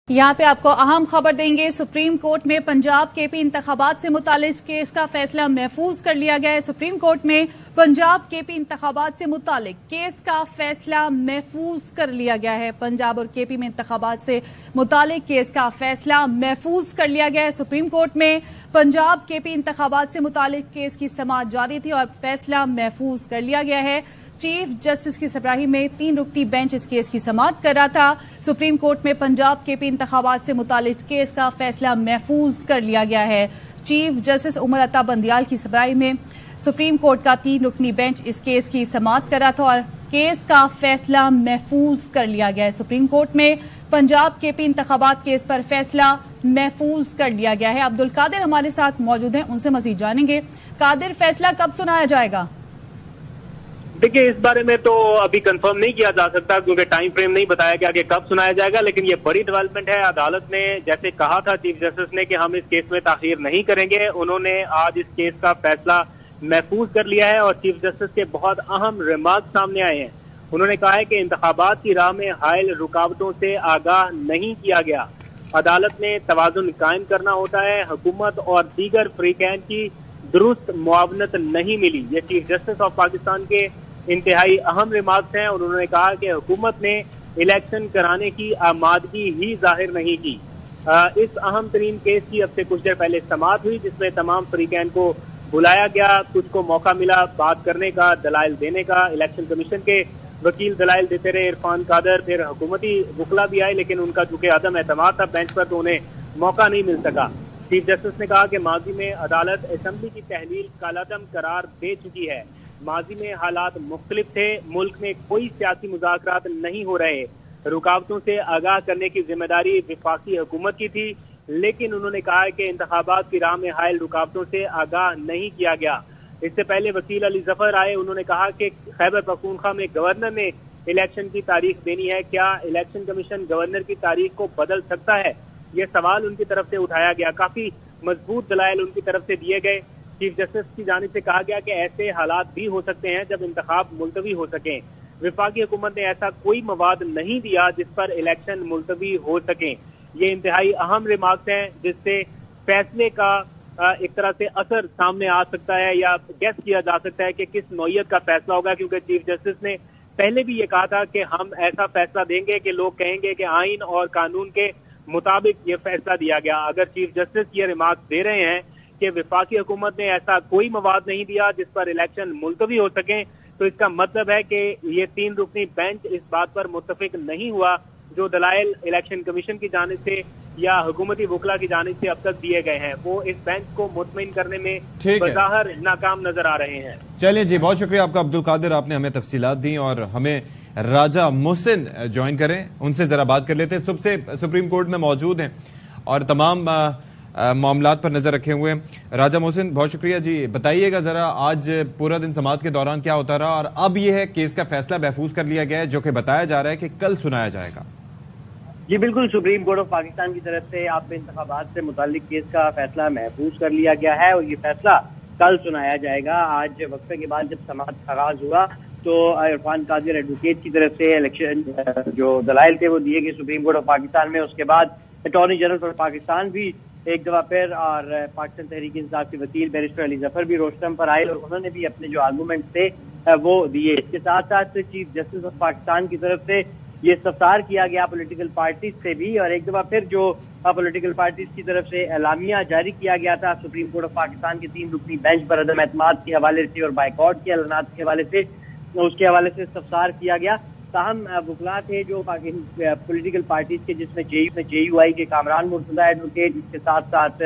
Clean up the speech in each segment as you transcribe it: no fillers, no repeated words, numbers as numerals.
यहाँ पे आपको अहम खबर देंगे। सुप्रीम कोर्ट में पंजाब केपी इंतखाबात से मुतालिक केस का फैसला महफूज कर लिया गया है। सुप्रीम कोर्ट में पंजाब केपी इंतखाबात से मुतालिक केस का फैसला महफूज कर लिया गया है। पंजाब और केपी में इंतखाबात से मुतालिक केस का फैसला महफूज कर लिया गया है। सुप्रीम कोर्ट में पंजाब केपी इंतखाबात से मुतालिक केस की समाअत जारी थी और फैसला महफूज कर लिया गया है। चीफ जस्टिस की सरबराही में 3 रुकनी बेंच इस केस की समाअत कर रहा था। सुप्रीम कोर्ट में पंजाब केपी इंतखाबात से मुतालिक केस का फैसला महफूज कर लिया गया है। चीफ जस्टिस उमर अता बंदियाल की सरबराही में सुप्रीम कोर्ट का 3 रुकनी बेंच इस केस की समाअत कर रहा था और केस का फैसला महफूज कर लिया गया है। सुप्रीम कोर्ट में पंजाब केपी इंतखाबात केस पर फैसला महफूज कर लिया गया है। अब्दुल कादिर हमारे साथ मौजूद हैं, उनसे मजीद जानेंगे। कादिर, फैसला कब सुनाया जाएगा? देखिए, इस बारे में तो अभी कंफर्म नहीं किया जा सकता क्योंकि टाइम फ्रेम नहीं बताया गया कि कब सुनाया जाएगा, लेकिन ये बड़ी डेवलपमेंट है। अदालत ने जैसे कहा था चीफ जस्टिस ने कि हम इस केस में ताखीर नहीं करेंगे, उन्होंने आज इस केस का फैसला महफूज कर लिया है और चीफ जस्टिस के बहुत अहम रिमार्क सामने आए हैं। उन्होंने कहा है कि इंतखाबात की राह में हायल रुकावटों से आगाह नहीं किया गया। अदालत ने तवाजुन कायम करना होता है, हुकूमत और दीगर फरीकैन की दुरुस्त मुआवनत नहीं मिली। ये चीफ जस्टिस ऑफ पाकिस्तान के इंतहाई अहम रिमार्क्स हैं। उन्होंने कहा कि हुकूमत ने इलेक्शन कराने की आमादगी ही जाहिर नहीं की। इस अहम तरीन केस की अब से कुछ देर पहले समाअत हुई जिसमें तमाम फरीकैन को बुलाया गया, कुछ को मौका मिला बात करने का, दलाइल देने का। इलेक्शन कमीशन के वकील दलाइल देते रहे, इरफान कादर, फिर हुकूमती वकला भी आए, लेकिन उनका चूंकि अदम एतमाद था बेंच पर तो उन्हें मौका नहीं मिल सका। चीफ जस्टिस ने कहा कि माजी में अदालत असेंबली की तहलील कालादम करार दे चुकी है। माजी में हालात मुख्तलिफ थे, मुल्क में कोई सियासी मुज़ाकरात नहीं हो रहे, रुकावटों से आगाह करने की जिम्मेदारी विफाकी हुकूमत की थी, लेकिन उन्होंने कहा है कि इंतखाबात की राह में हायल रुकावटों से आगाह नहीं किया गया। इससे पहले वकील अली जफर आए, उन्होंने कहा कि खैबर पख्तूनख्वा में गवर्नर ने इलेक्शन की तारीख देनी है, क्या इलेक्शन कमीशन गवर्नर की तारीख को बदल सकता है? ये सवाल उनकी तरफ से उठाया गया। काफी मजबूत दलाइल उनकी तरफ से दिए गए। चीफ जस्टिस की जानिब से कहा गया कि ऐसे हालात भी हो सकते हैं जब इंतखाब मुलतवी हो सकें। विफाकी हुकूमत ने ऐसा कोई मवाद नहीं दिया जिस पर इलेक्शन मुलतवी हो सकें। ये इंतहाई अहम रिमार्क्स हैं जिससे फैसले का एक तरह से असर सामने आ सकता है या गेस किया जा सकता है कि किस नौयत का फैसला होगा, क्योंकि चीफ जस्टिस ने पहले भी ये कहा था कि हम ऐसा फैसला देंगे कि लोग कहेंगे कि आइन और कानून के मुताबिक ये फैसला दिया गया। अगर चीफ जस्टिस ये रिमार्क्स दे रहे हैं कि विफाकी हुकूमत ने ऐसा कोई मवाद नहीं दिया जिस पर इलेक्शन मुलतवी हो सके, तो इसका मतलब है कि ये 3 रुकनी बेंच इस बात पर मुत्तफिक नहीं हुआ जो दलाइल इलेक्शन कमीशन की जानिब से या हुकूमती वकला की जानिब से अब तक दिए गए हैं, वो इस बेंच को मुतमईन करने में बज़ाहिर नाकाम नजर आ रहे हैं। चलिए जी, बहुत शुक्रिया आपका अब्दुल कादिर, आपने हमें तफसीलात दी। और हमें राजा मोहसिन ज्वाइन करें, उनसे जरा बात कर लेते हैं। सबसे सुप्रीम कोर्ट में मौजूद हैं और तमाम मामलात पर नजर रखे हुए हैं। राजा मोहसिन, बहुत शुक्रिया जी। बताइएगा जरा आज पूरा दिन समाअत के दौरान क्या होता रहा और अब यह है केस का फैसला महफूज कर लिया गया है जो कि बताया जा रहा है कि कल सुनाया जाएगा। जी बिल्कुल, सुप्रीम कोर्ट ऑफ पाकिस्तान की तरफ से आप इंतखाबात से मुतालिक केस का फैसला महफूज कर लिया गया है और ये फैसला कल सुनाया जाएगा। आज वक्फे के बाद जब समाअत का आगाज हुआ तो इरफान कादिर एडवोकेट की तरफ से इलेक्शन जो दलाइल थे वो दिए गए सुप्रीम कोर्ट ऑफ पाकिस्तान में। उसके बाद अटॉर्नी जनरल फॉर पाकिस्तान भी एक दफा फिर और पाकिस्तान तहरीक इंसाफ के वकील बैरिस्टर अली जफर भी रोस्टम पर आए और उन्होंने भी अपने जो आर्गूमेंट थे वो दिए। इसके साथ साथ चीफ जस्टिस ऑफ पाकिस्तान की तरफ से ये इस्तफसार किया गया पॉलिटिकल पार्टीज से भी और एक दफा फिर जो पॉलिटिकल पार्टीज की तरफ से एलामिया जारी किया गया था सुप्रीम कोर्ट ऑफ पाकिस्तान के 3 रुकनी बेंच पर अदम एतमाद के हवाले से और बाइकआउट के ऐलानात के हवाले से, उसके हवाले से इस्तफसार किया गया। ताहम वकला थे जो पॉलिटिकल पार्टीज के जिसमें JUI के कामरान मुर्तजा एडवोकेट, इसके साथ साथ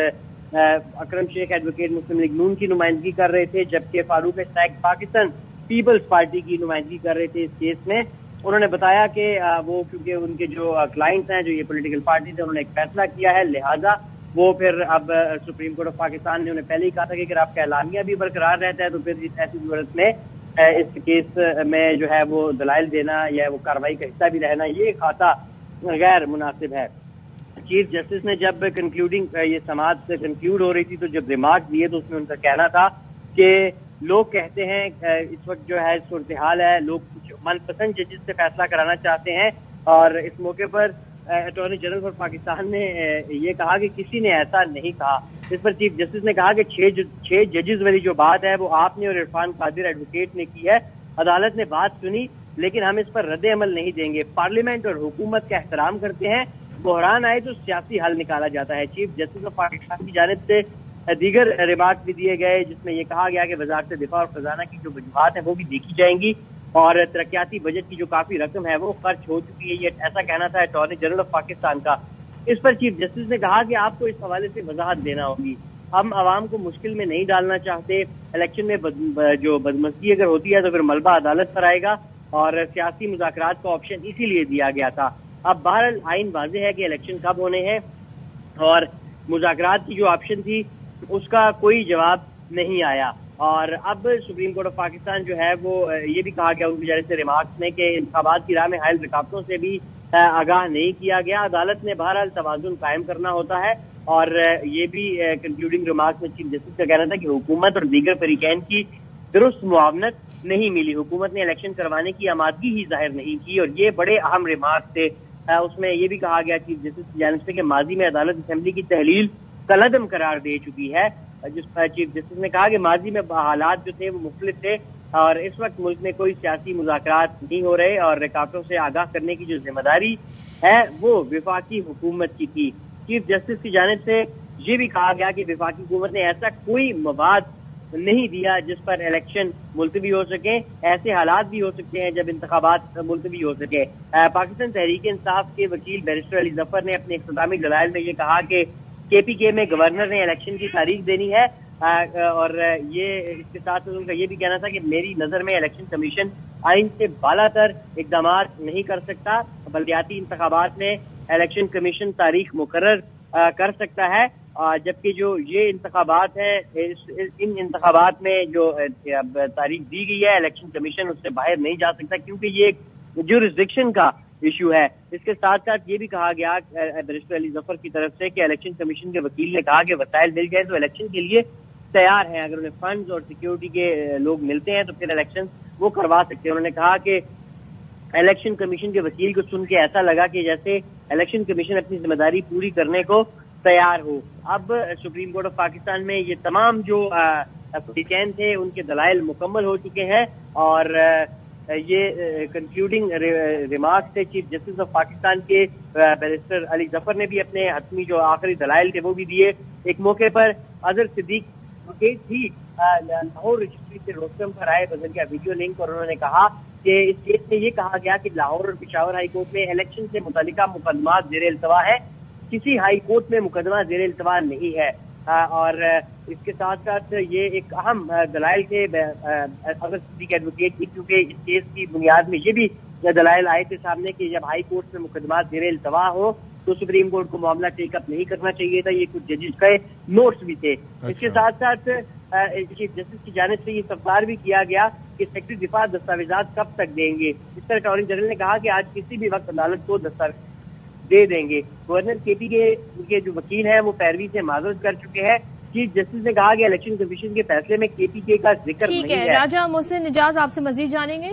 अकरम शेख एडवोकेट मुस्लिम लीग नून की नुमाइंदगी कर रहे थे, जबकि फारूक सैक पाकिस्तान पीपल्स पार्टी की नुमाइंदगी कर रहे थे इस केस में। उन्होंने बताया कि वो क्योंकि उनके जो क्लाइंट्स हैं जो ये पॉलिटिकल पार्टीज है उन्होंने एक फैसला किया है, लिहाजा वो फिर अब सुप्रीम कोर्ट ऑफ पाकिस्तान ने उन्हें पहले ही कहा था कि अगर आपका एलामिया भी बरकरार रहता है तो फिर ऐसी सूरत में इस केस में जो है वो दलाइल देना या वो कार्रवाई का हिस्सा भी रहना ये खाता गैर मुनासिब है। चीफ जस्टिस ने जब कंक्लूडिंग ये समाअत कंक्लूड हो रही थी तो जब रिमार्क दिए तो उसमें उनका कहना था कि लोग कहते हैं इस वक्त जो है सूरत हाल है, लोग कुछ मनपसंद जजेस से फैसला कराना चाहते हैं और इस मौके पर اٹارنی جنرل فار پاکستان نے یہ کہا کہ کسی نے ایسا نہیں کہا. اس پر چیف جسٹس نے کہا کہ 6 ججز والی جو بات ہے وہ آپ نے اور عرفان قادر ایڈوکیٹ نے کی ہے. عدالت نے بات سنی لیکن ہم اس پر رد عمل نہیں دیں گے. پارلیمنٹ اور حکومت کا احترام کرتے ہیں. بحران آئے تو سیاسی حل نکالا جاتا ہے. چیف جسٹس آف پاکستان کی جانب سے دیگر ریمارک بھی دیے گئے جس میں یہ کہا گیا کہ وزارت دفاع اور خزانہ کی جو وجوہات ہیں وہ بھی دیکھی جائیں گی اور ترقیاتی بجٹ کی جو کافی رقم ہے وہ خرچ ہو چکی ہے. یہ ایسا کہنا تھا اٹارنی جنرل آف پاکستان کا. اس پر چیف جسٹس نے کہا کہ آپ کو اس حوالے سے وضاحت دینا ہوگی. ہم عوام کو مشکل میں نہیں ڈالنا چاہتے. الیکشن میں جو بدمزگی اگر ہوتی ہے تو پھر ملبہ عدالت پر آئے گا اور سیاسی مذاکرات کا آپشن اسی لیے دیا گیا تھا. اب بہرحال آئین واضح ہے کہ الیکشن کب ہونے ہیں اور مذاکرات کی جو آپشن تھی اس کا کوئی جواب نہیں آیا. اور اب سپریم کورٹ آف پاکستان جو ہے وہ یہ بھی کہا گیا ان کی جانب سے ریمارکس میں کہ انتخابات کی راہ میں حائل رکاوٹوں سے بھی آگاہ نہیں کیا گیا. عدالت نے بہرحال توازن قائم کرنا ہوتا ہے اور یہ بھی کنکلوڈنگ ریمارکس میں چیف جسٹس کا کہنا تھا کہ حکومت اور دیگر فریقین کی درست معاونت نہیں ملی. حکومت نے الیکشن کروانے کی آمادگی ہی ظاہر نہیں کی اور یہ بڑے اہم ریمارکس تھے. اس میں یہ بھی کہا گیا چیف جسٹس کی جانب سے کہ ماضی میں عدالت اسمبلی کی تحلیل کالعدم قرار دے چکی ہے. جس پر چیف جسٹس نے کہا کہ ماضی میں حالات جو تھے وہ مختلف تھے اور اس وقت ملک میں کوئی سیاسی مذاکرات نہیں ہو رہے اور رکاوٹوں سے آگاہ کرنے کی جو ذمہ داری ہے وہ وفاقی حکومت کی تھی. چیف جسٹس کی جانب سے یہ بھی کہا گیا کہ وفاقی حکومت نے ایسا کوئی مواد نہیں دیا جس پر الیکشن ملتوی ہو سکے. ایسے حالات بھی ہو سکتے ہیں جب انتخابات ملتوی ہو سکے. پاکستان تحریک انصاف کے وکیل بیرسٹر علی ظفر نے اپنے اختتامی دلائل میں یہ کہا کہ KPK میں گورنر نے الیکشن کی تاریخ دینی ہے اور یہ اس کے ساتھ ان کا یہ بھی کہنا تھا کہ میری نظر میں الیکشن کمیشن آئین سے بالا تر اقدامات نہیں کر سکتا. بلدیاتی انتخابات میں الیکشن کمیشن تاریخ مقرر کر سکتا ہے جبکہ جو یہ انتخابات ہیں ان انتخابات میں جو تاریخ دی گئی ہے الیکشن کمیشن اس سے باہر نہیں جا سکتا کیونکہ یہ ایک جورسڈکشن کا ایشو ہے. اس کے ساتھ ساتھ یہ بھی کہا گیا بیرسٹر علی ظفر کی طرف سے کہ الیکشن کمیشن کے وکیل نے کہا کہ وسائل مل گئے تو الیکشن کے لیے تیار ہیں. اگر انہیں فنڈز اور سیکیورٹی کے لوگ ملتے ہیں تو پھر الیکشن وہ کروا سکتے ہیں. انہوں نے کہا کہ الیکشن کمیشن کے وکیل کو سن کے ایسا لگا کہ جیسے الیکشن کمیشن اپنی ذمہ داری پوری کرنے کو تیار ہو. اب سپریم کورٹ آف پاکستان میں یہ تمام جو فریقین تھے ان کے دلائل مکمل ہو چکے ہیں اور یہ کنکلوڈنگ ریمارکس تھے چیف جسٹس آف پاکستان کے. بیرسٹر علی ظفر نے بھی اپنے حتمی جو آخری دلائل تھے وہ بھی دیے. ایک موقع پر اظہر صدیق کیس تھی لاہور رجسٹری سے روستم پر آئے بذریعہ ویڈیو لنک اور انہوں نے کہا کہ اس کیس میں یہ کہا گیا کہ لاہور اور پشاور ہائی کورٹ میں الیکشن سے متعلقہ مقدمات زیر التوا ہے. کسی ہائی کورٹ میں مقدمہ زیر التوا نہیں ہے اور اس کے ساتھ ساتھ یہ ایک اہم دلائل تھے اظہر صدیق ایڈوکیٹ کی کیونکہ اس کیس کی بنیاد میں یہ بھی دلائل آئے تھے سامنے کہ جب ہائی کورٹ میں مقدمات زیر التوا ہو تو سپریم کورٹ کو معاملہ ٹیک اپ نہیں کرنا چاہیے تھا. یہ کچھ ججز کے نوٹس بھی تھے. اس کے ساتھ ساتھ چیف جسٹس کی جانب سے یہ استفسار بھی کیا گیا کہ سیکرٹری دفاع دستاویزات کب تک دیں گے. اس پر اٹارنی جنرل نے کہا کہ آج کسی بھی وقت عدالت کو دستاویز دے دیں گے. گورنر KPK کے جو وکیل ہیں وہ پیروی سے معذرت کر چکے ہیں. چیف جسٹس نے کہا کہ الیکشن کمیشن کے فیصلے میں KPK کا ذکر نہیں ہے. راجہ محسن اجاز آپ سے مزید جانیں گے.